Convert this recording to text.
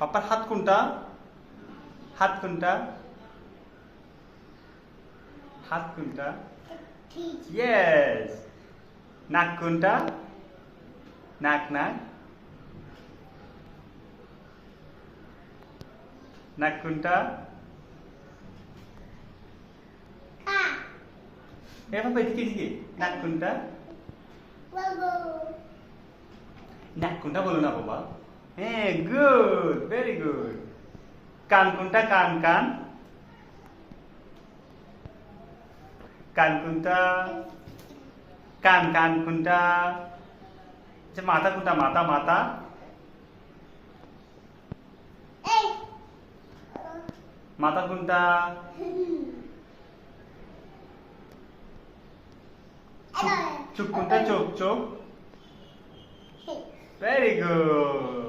পাপার হাত কোনটা? হাত কোনটা? হাত কোনটা? ইয়েস। নাক কোনটা? নাক নাক নাক কোনটা? এ বাবা এদিকে এদিকে। নাক কোনটা? নাক কোনটা বলো না বাবা। হ্যাঁ, গুড, ভেরি গুড। কান কোনটা? কান কান কান কোনটা? কান কান কোনটা? আচ্ছা, মাথা কোনটা? মাথা মাথা মাথা কোনটা? চোখ কোনটা? চোখ চোখ ভেরি গুড।